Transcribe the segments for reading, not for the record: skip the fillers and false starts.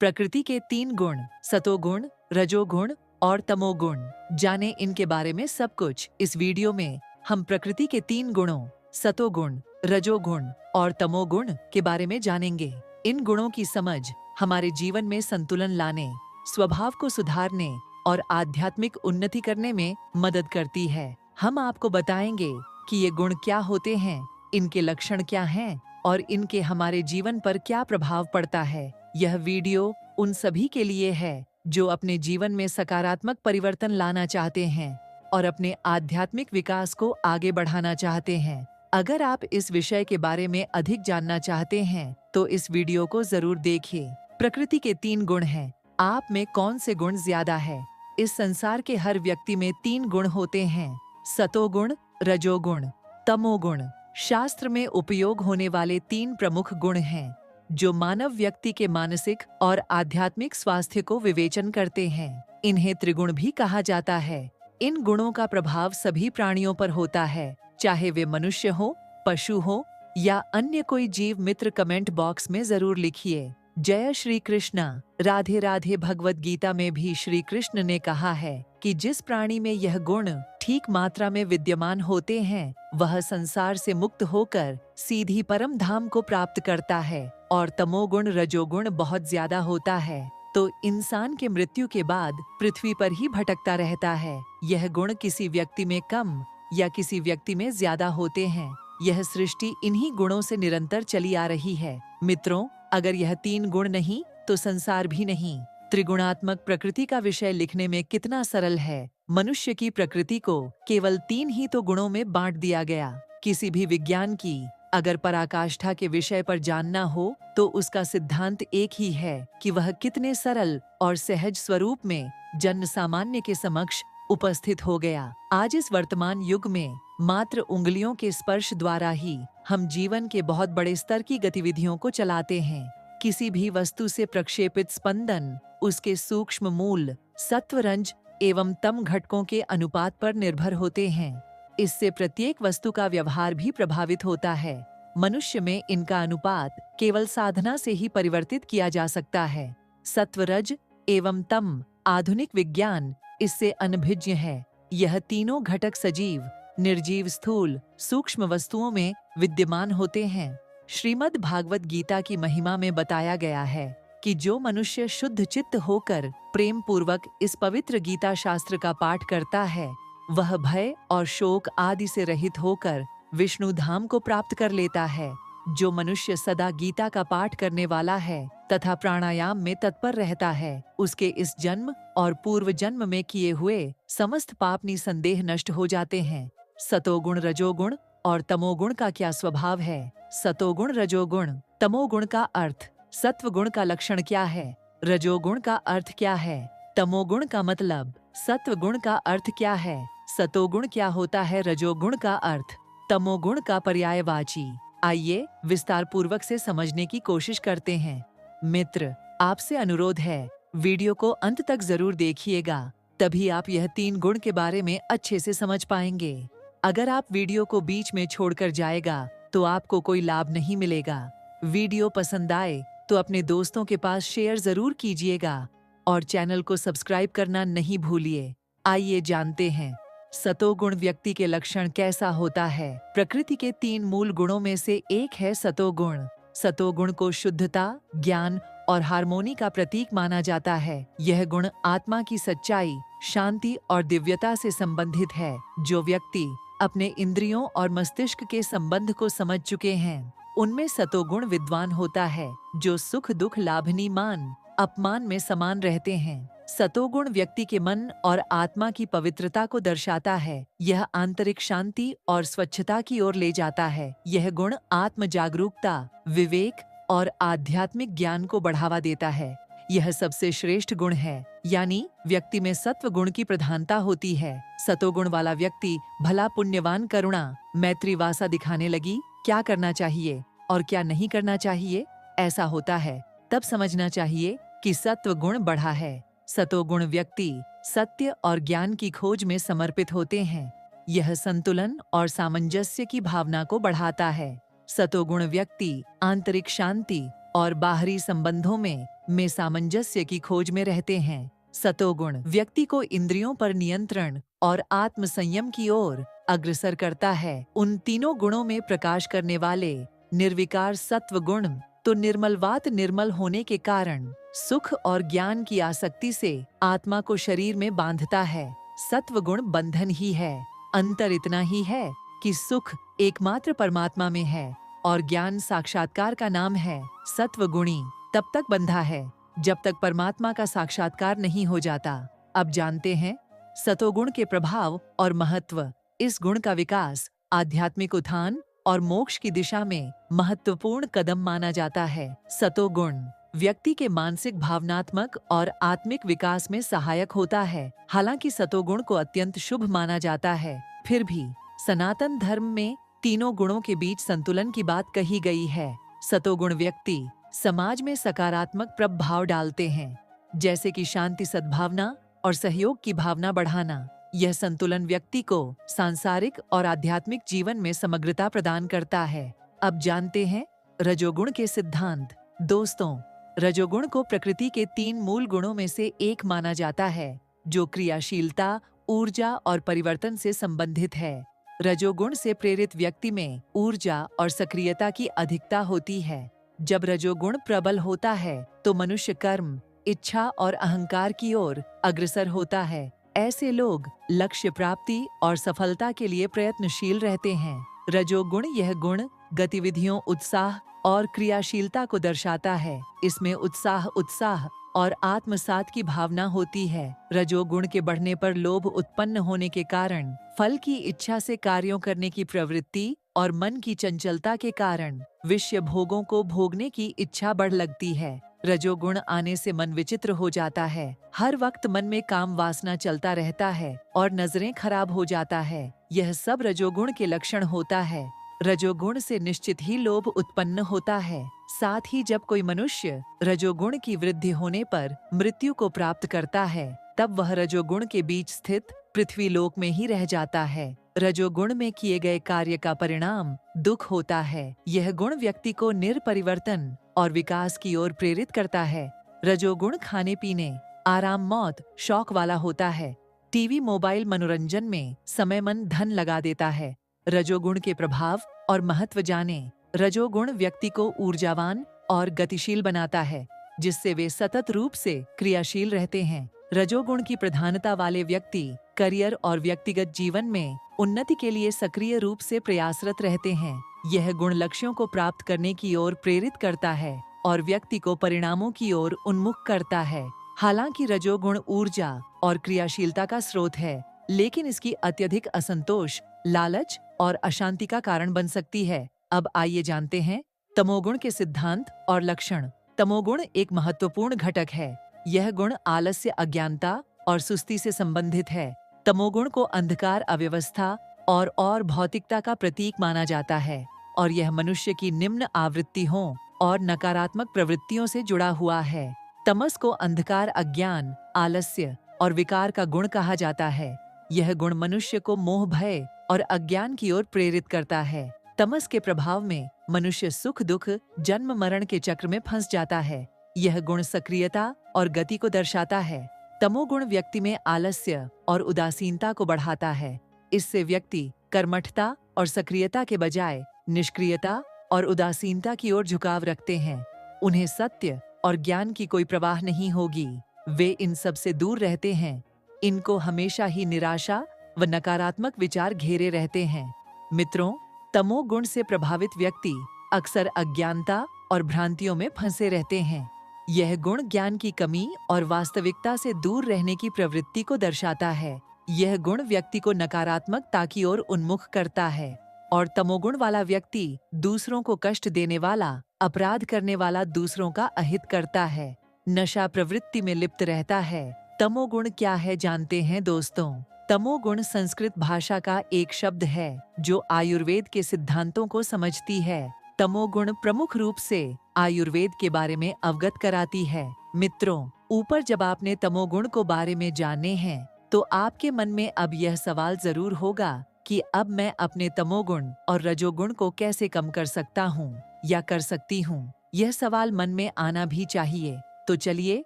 प्रकृति के 3 गुण, सतोगुण, रजोगुण और तमोगुण। जाने इनके बारे में सब कुछ। इस वीडियो में हम प्रकृति के 3 गुणों, सतोगुण, रजोगुण और तमोगुण के बारे में जानेंगे। इन गुणों की समझ हमारे जीवन में संतुलन लाने, स्वभाव को सुधारने और आध्यात्मिक उन्नति करने में मदद करती है। हम आपको बताएंगे कि ये गुण क्या होते हैं, इनके लक्षण क्या हैं और इनके हमारे जीवन पर क्या प्रभाव पड़ता है। यह वीडियो उन सभी के लिए है जो अपने जीवन में सकारात्मक परिवर्तन लाना चाहते हैं और अपने आध्यात्मिक विकास को आगे बढ़ाना चाहते हैं। अगर आप इस विषय के बारे में अधिक जानना चाहते हैं तो इस वीडियो को जरूर देखिए। प्रकृति के 3 गुण हैं। आप में कौन से गुण ज्यादा है? इस संसार के हर व्यक्ति में 3 गुण होते हैं, सतोगुण, रजोगुण, तमोगुण। शास्त्र में उपयोग होने वाले 3 प्रमुख गुण हैं जो मानव व्यक्ति के मानसिक और आध्यात्मिक स्वास्थ्य को विवेचन करते हैं। इन्हें त्रिगुण भी कहा जाता है। इन गुणों का प्रभाव सभी प्राणियों पर होता है, चाहे वे मनुष्य हो, पशु हो या अन्य कोई जीव। मित्र कमेंट बॉक्स में जरूर लिखिए, जय श्री कृष्णा। राधे राधे। भगवत गीता में भी श्री कृष्ण ने कहा है कि जिस प्राणी में यह गुण ठीक मात्रा में विद्यमान होते हैं वह संसार से मुक्त होकर सीधी परम धाम को प्राप्त करता है, और तमोगुण, रजोगुण बहुत ज्यादा होता है तो इंसान के मृत्यु के बाद पृथ्वी पर ही भटकता रहता है। यह गुण किसी व्यक्ति में कम या किसी व्यक्ति में ज्यादा होते हैं। यह सृष्टि इन्हीं गुणों से निरंतर चली आ रही है। मित्रों, अगर यह 3 गुण नहीं तो संसार भी नहीं। त्रिगुणात्मक प्रकृति का विषय लिखने में कितना सरल है। मनुष्य की प्रकृति को केवल 3 ही तो गुणों में बांट दिया गया। किसी भी विज्ञान की अगर पराकाष्ठा के विषय पर जानना हो तो उसका सिद्धांत एक ही है कि वह कितने सरल और सहज स्वरूप में जन सामान्य के समक्ष उपस्थित हो गया। आज इस वर्तमान युग में मात्र उंगलियों के स्पर्श द्वारा ही हम जीवन के बहुत बड़े स्तर की गतिविधियों को चलाते हैं। किसी भी वस्तु से प्रक्षेपित स्पंदन उसके सूक्ष्म मूल, सत्व, रज एवं तम घटकों के अनुपात पर निर्भर होते हैं। इससे प्रत्येक वस्तु का व्यवहार भी प्रभावित होता है। मनुष्य में इनका अनुपात केवल साधना से ही परिवर्तित किया जा सकता है। सत्व, रज एवं तम आधुनिक विज्ञान इससे अनभिज्ञ है। यह तीनों घटक सजीव, निर्जीव, स्थूल, सूक्ष्म वस्तुओं में विद्यमान होते हैं। श्रीमद् भागवत गीता की महिमा में बताया गया है कि जो मनुष्य शुद्ध चित्त होकर प्रेम पूर्वक इस पवित्र गीता शास्त्र का पाठ करता है वह भय और शोक आदि से रहित होकर विष्णु धाम को प्राप्त कर लेता है। जो मनुष्य सदा गीता का पाठ करने वाला है तथा प्राणायाम में तत्पर रहता है उसके इस जन्म और पूर्व जन्म में किए हुए समस्त पाप निसंदेह नष्ट हो जाते हैं। सतोगुण, रजोगुण और तमोगुण का क्या स्वभाव है? सतोगुण, रजोगुण, तमोगुण का अर्थ, सत्वगुण का लक्षण क्या है, रजोगुण का अर्थ क्या है, तमोगुण का मतलब, सत्वगुण का अर्थ क्या है, सतोगुण क्या होता है, रजोगुण का अर्थ, तमोगुण का पर्यायवाची। आइए विस्तार पूर्वक से समझने की कोशिश करते हैं। मित्र, आपसे अनुरोध है वीडियो को अंत तक जरूर देखिएगा, तभी आप यह 3 गुण के बारे में अच्छे से समझ पाएंगे। अगर आप वीडियो को बीच में छोड़कर जाएगा तो आपको कोई लाभ नहीं मिलेगा। वीडियो पसंद आए तो अपने दोस्तों के पास शेयर जरूर कीजिएगा और चैनल को सब्सक्राइब करना नहीं भूलिए। आइए जानते हैं सतोगुण व्यक्ति के लक्षण कैसा होता है। प्रकृति के 3 मूल गुणों में से एक है सतोगुण। सतोगुण को शुद्धता, ज्ञान और हार्मोनी का प्रतीक माना जाता है। यह गुण आत्मा की सच्चाई, शांति और दिव्यता से संबंधित है। जो व्यक्ति अपने इंद्रियों और मस्तिष्क के संबंध को समझ चुके हैं उनमें सतोगुण विद्वान होता है, जो सुख दुख, लाभनी, मान अपमान में समान रहते हैं। सतोगुण व्यक्ति के मन और आत्मा की पवित्रता को दर्शाता है। यह आंतरिक शांति और स्वच्छता की ओर ले जाता है। यह गुण आत्म जागरूकता, विवेक और आध्यात्मिक ज्ञान को बढ़ावा देता है। यह सबसे श्रेष्ठ गुण है, यानी व्यक्ति में सत्व गुण की प्रधानता होती है। सतोगुण वाला व्यक्ति भला, पुण्यवान, करुणा, मैत्री वासा दिखाने लगी। क्या करना चाहिए और क्या नहीं करना चाहिए ऐसा होता है तब समझना चाहिए कि सत्व गुण बढ़ा है। सतोगुण व्यक्ति सत्य और ज्ञान की खोज में समर्पित होते हैं। यह संतुलन और सामंजस्य की भावना को बढ़ाता है। सतोगुण व्यक्ति आंतरिक शांति और बाहरी संबंधों में में सामंजस्य की खोज में रहते हैं। सतोगुण व्यक्ति को इंद्रियों पर नियंत्रण और आत्म संयम की ओर अग्रसर करता है। उन तीनों गुणों में प्रकाश करने वाले निर्विकार सत्व गुण तो निर्मलवात निर्मल होने के कारण सुख और ज्ञान की आसक्ति से आत्मा को शरीर में बांधता है। सत्व गुण बंधन ही है। अंतर इतना ही है कि सुख एकमात्र परमात्मा में है और ज्ञान साक्षात्कार का नाम है। सत्व गुणी तब तक बंधा है जब तक परमात्मा का साक्षात्कार नहीं हो जाता। अब जानते हैं सतोगुण के प्रभाव और महत्व। इस गुण का विकास आध्यात्मिक उत्थान और मोक्ष की दिशा में महत्वपूर्ण कदम माना जाता है। सतोगुण व्यक्ति के मानसिक, भावनात्मक और आत्मिक विकास में सहायक होता है। हालांकि सतोगुण को अत्यंत शुभ माना जाता है, फिर भी सनातन धर्म में तीनों गुणों के बीच संतुलन की बात कही गई है। सतोगुण व्यक्ति समाज में सकारात्मक प्रभाव डालते हैं, जैसे कि शांति, सद्भावना और सहयोग की भावना बढ़ाना। यह संतुलन व्यक्ति को सांसारिक और आध्यात्मिक जीवन में समग्रता प्रदान करता है। अब जानते हैं रजोगुण के सिद्धांत। दोस्तों, रजोगुण को प्रकृति के 3 मूल गुणों में से एक माना जाता है, जो क्रियाशीलता, ऊर्जा और परिवर्तन से संबंधित है। रजोगुण से प्रेरित व्यक्ति में ऊर्जा और सक्रियता की अधिकता होती है। जब रजोगुण प्रबल होता है तो मनुष्य कर्म, इच्छा और अहंकार की ओर अग्रसर होता है। ऐसे लोग लक्ष्य प्राप्ति और सफलता के लिए प्रयत्नशील रहते हैं। रजोगुण यह गुण गतिविधियों, उत्साह और क्रियाशीलता को दर्शाता है। इसमें उत्साह और आत्मसात की भावना होती है। रजोगुण के बढ़ने पर लोभ उत्पन्न होने के कारण, फल की इच्छा से कार्यों करने की प्रवृत्ति और मन की चंचलता के कारण विषय भोगों को भोगने की इच्छा बढ़ लगती है। रजोगुण आने से मन विचित्र हो जाता है। हर वक्त मन में काम वासना चलता रहता है और नजरें खराब हो जाता है। यह सब रजोगुण के लक्षण होता है। रजोगुण से निश्चित ही लोभ उत्पन्न होता है। साथ ही जब कोई मनुष्य रजोगुण की वृद्धि होने पर मृत्यु को प्राप्त करता है, तब वह रजोगुण के बीच स्थित पृथ्वी लोक में ही रह जाता है। रजोगुण में किए गए कार्य का परिणाम दुख होता है। यह गुण व्यक्ति को निर्परिवर्तन और विकास की ओर प्रेरित करता है। रजोगुण खाने पीने, आराम, मौत, शौक वाला होता है। टीवी, मोबाइल, मनोरंजन में समय, मन, धन लगा देता है। रजोगुण के प्रभाव और महत्व जाने। रजोगुण व्यक्ति को ऊर्जावान और गतिशील बनाता है, जिससे वे सतत रूप से क्रियाशील रहते हैं। रजोगुण की प्रधानता वाले व्यक्ति करियर और व्यक्तिगत जीवन में उन्नति के लिए सक्रिय रूप से प्रयासरत रहते हैं। यह गुण लक्ष्यों को प्राप्त करने की ओर प्रेरित करता है और व्यक्ति को परिणामों की ओर उन्मुख करता है। हालांकि रजोगुण ऊर्जा और क्रियाशीलता का स्रोत है, लेकिन इसकी अत्यधिक असंतोष, लालच और अशांति का कारण बन सकती है। अब आइए जानते हैं तमोगुण के सिद्धांत और लक्षण। तमोगुण एक महत्वपूर्ण घटक है। यह गुण आलस्य, अज्ञानता और सुस्ती से संबंधित है। तमोगुण को अंधकार, अव्यवस्था और भौतिकता का प्रतीक माना जाता है और यह मनुष्य की निम्न आवृत्तियों और नकारात्मक प्रवृत्तियों से जुड़ा हुआ है। तमस को अंधकार, अज्ञान, आलस्य और विकार का गुण कहा जाता है। यह गुण मनुष्य को मोह, भय और अज्ञान की ओर प्रेरित करता है। तमस के प्रभाव में मनुष्य सुख, दुख, जन्म, मरण के चक्र में फंस जाता है। यह गुण सक्रियता और गति को दर्शाता है। तमोगुण व्यक्ति में आलस्य और उदासीनता को बढ़ाता है। इससे व्यक्ति कर्मठता और सक्रियता के बजाय निष्क्रियता और उदासीनता की ओर झुकाव रखते हैं। उन्हें सत्य और ज्ञान की कोई प्रवाह नहीं होगी। वे इन सब से दूर रहते हैं। इनको हमेशा ही निराशा व नकारात्मक विचार घेरे रहते हैं। मित्रों, तमोगुण से प्रभावित व्यक्ति अक्सर अज्ञानता और भ्रांतियों में फंसे रहते हैं। यह गुण ज्ञान की कमी और वास्तविकता से दूर रहने की प्रवृत्ति को दर्शाता है। यह गुण व्यक्ति को नकारात्मकता की ओर उन्मुख करता है और तमोगुण वाला व्यक्ति दूसरों को कष्ट देने वाला, अपराध करने वाला, दूसरों का अहित करता है, नशा प्रवृत्ति में लिप्त रहता है। तमोगुण क्या है जानते हैं दोस्तों? तमोगुण संस्कृत भाषा का एक शब्द है जो आयुर्वेद के सिद्धांतों को समझती है। तमोगुण प्रमुख रूप से आयुर्वेद के बारे में अवगत कराती है। मित्रों, ऊपर जब आपने तमोगुण को बारे में जाने हैं, तो आपके मन में अब यह सवाल जरूर होगा कि अब मैं अपने तमोगुण और रजोगुण को कैसे कम कर सकता हूँ या कर सकती हूँ। यह सवाल मन में आना भी चाहिए। तो चलिए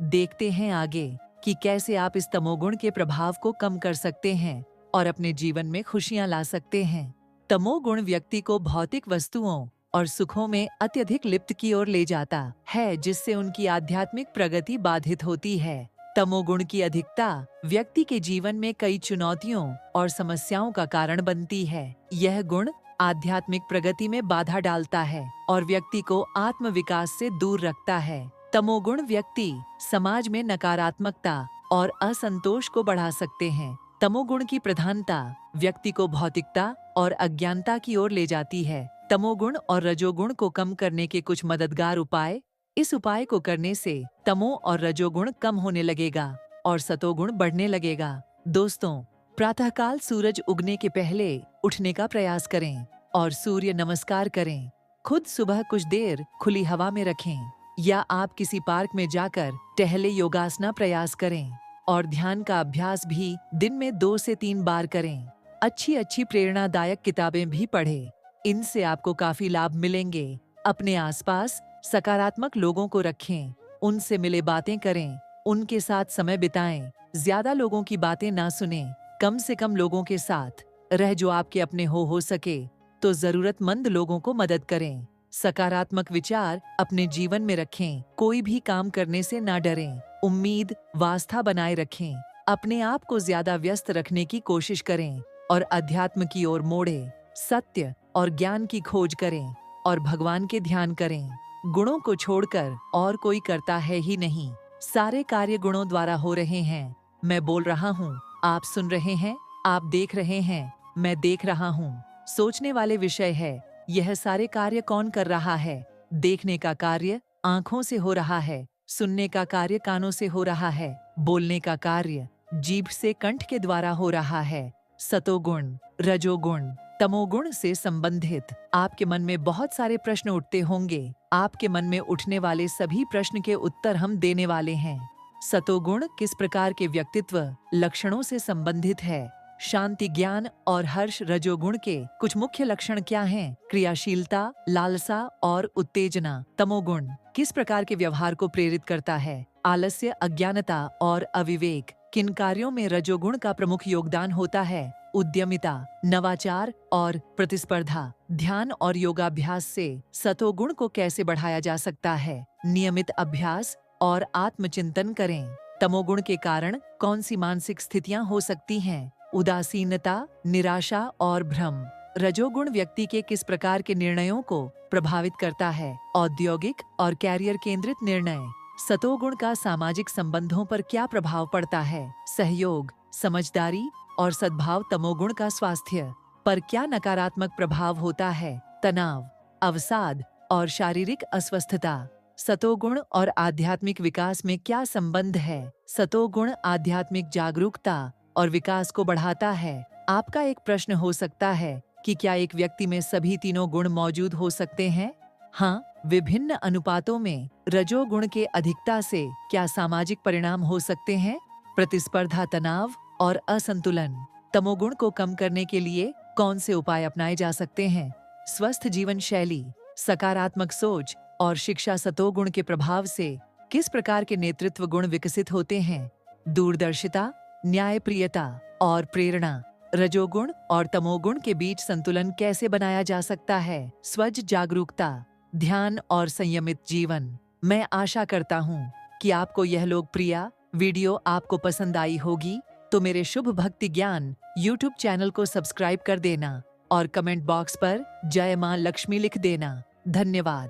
देखते हैं आगे कि कैसे आप इस तमोगुण के प्रभाव को कम कर सकते हैं और अपने जीवन में खुशियां ला सकते हैं। तमोगुण व्यक्ति को भौतिक वस्तुओं और सुखों में अत्यधिक लिप्त की ओर ले जाता है, जिससे उनकी आध्यात्मिक प्रगति बाधित होती है। तमोगुण की अधिकता व्यक्ति के जीवन में कई चुनौतियों और समस्याओं का कारण बनती है। यह गुण आध्यात्मिक प्रगति में बाधा डालता है और व्यक्ति को आत्म विकास से दूर रखता है। तमोगुण व्यक्ति समाज में नकारात्मकता और असंतोष को बढ़ा सकते हैं। तमोगुण की प्रधानता व्यक्ति को भौतिकता और अज्ञानता की ओर ले जाती है। तमोगुण और रजोगुण को कम करने के कुछ मददगार उपाय। इस उपाय को करने से तमो और रजोगुण कम होने लगेगा और सतोगुण बढ़ने लगेगा। दोस्तों, प्रातःकाल सूरज उगने के पहले उठने का प्रयास करें और सूर्य नमस्कार करें। खुद सुबह कुछ देर खुली हवा में रखें या आप किसी पार्क में जाकर टहले योगासना प्रयास करें और ध्यान का अभ्यास भी दिन में 2 से 3 बार करें। अच्छी प्रेरणादायक किताबें भी पढ़ें, इनसे आपको काफी लाभ मिलेंगे। अपने आसपास सकारात्मक लोगों को रखें, उनसे मिले बातें करें, उनके साथ समय बिताएं। ज्यादा लोगों की बातें ना सुनें, कम से कम लोगों के साथ रह जो आपके अपने हो सके तो जरूरतमंद लोगों को मदद करें। सकारात्मक विचार अपने जीवन में रखें, कोई भी काम करने से ना डरें, उम्मीद व आस्था बनाए रखें। अपने आप को ज्यादा व्यस्त रखने की कोशिश करें और अध्यात्म की ओर मोड़ें। सत्य और ज्ञान की खोज करें और भगवान के ध्यान करें। गुणों को छोड़कर और कोई करता है ही नहीं, सारे कार्य गुणों द्वारा हो रहे हैं। मैं बोल रहा हूँ, आप सुन रहे हैं, आप देख रहे हैं, मैं देख रहा हूँ। सोचने वाले विषय है, यह सारे कार्य कौन कर रहा है? देखने का कार्य आंखों से हो रहा है, सुनने का कार्य कानों से हो रहा है, बोलने का कार्य जीभ से कंठ के द्वारा हो रहा है। सतोगुण, रजोगुण, तमोगुण से संबंधित आपके मन में बहुत सारे प्रश्न उठते होंगे। आपके मन में उठने वाले सभी प्रश्न के उत्तर हम देने वाले हैं। सतोगुण किस प्रकार के व्यक्तित्व लक्षणों से संबंधित है? शांति, ज्ञान और हर्ष। रजोगुण के कुछ मुख्य लक्षण क्या हैं? क्रियाशीलता, लालसा और उत्तेजना। तमोगुण किस प्रकार के व्यवहार को प्रेरित करता है? आलस्य, अज्ञानता और अविवेक। किन कार्यों में रजोगुण का प्रमुख योगदान होता है? उद्यमिता, नवाचार और प्रतिस्पर्धा। ध्यान और योगाभ्यास से सतोगुण को कैसे बढ़ाया जा सकता है? नियमित अभ्यास और आत्मचिंतन करें। तमोगुण के कारण कौन सी मानसिक स्थितियां हो सकती हैं? उदासीनता, निराशा और भ्रम। रजोगुण व्यक्ति के किस प्रकार के निर्णयों को प्रभावित करता है? औद्योगिक और कैरियर केंद्रित निर्णय। सतोगुण का सामाजिक संबंधों पर क्या प्रभाव पड़ता है? सहयोग, समझदारी और सद्भाव। तमोगुण का स्वास्थ्य पर क्या नकारात्मक प्रभाव होता है? तनाव, अवसाद और शारीरिक अस्वस्थता। सतोगुण और आध्यात्मिक विकास में क्या संबंध है? सतोगुण आध्यात्मिक जागरूकता और विकास को बढ़ाता है। आपका एक प्रश्न हो सकता है कि क्या एक व्यक्ति में सभी तीनों गुण मौजूद हो सकते हैं? हाँ, विभिन्न अनुपातों में। रजोगुण के अधिकता से क्या सामाजिक परिणाम हो सकते हैं? प्रतिस्पर्धा, तनाव और असंतुलन। तमोगुण को कम करने के लिए कौन से उपाय अपनाए जा सकते हैं? स्वस्थ जीवन शैली, सकारात्मक सोच और शिक्षा। सतोगुण के प्रभाव से किस प्रकार के नेतृत्व गुण विकसित होते हैं? दूरदर्शिता, न्यायप्रियता और प्रेरणा। रजोगुण और तमोगुण के बीच संतुलन कैसे बनाया जा सकता है? स्वज जागरूकता, ध्यान और संयमित जीवन। मैं आशा करता हूँ कि आपको यह लोकप्रिय वीडियो आपको पसंद आई होगी, तो मेरे शुभ भक्ति ज्ञान YouTube चैनल को सब्सक्राइब कर देना और कमेंट बॉक्स पर जय मां लक्ष्मी लिख देना। धन्यवाद।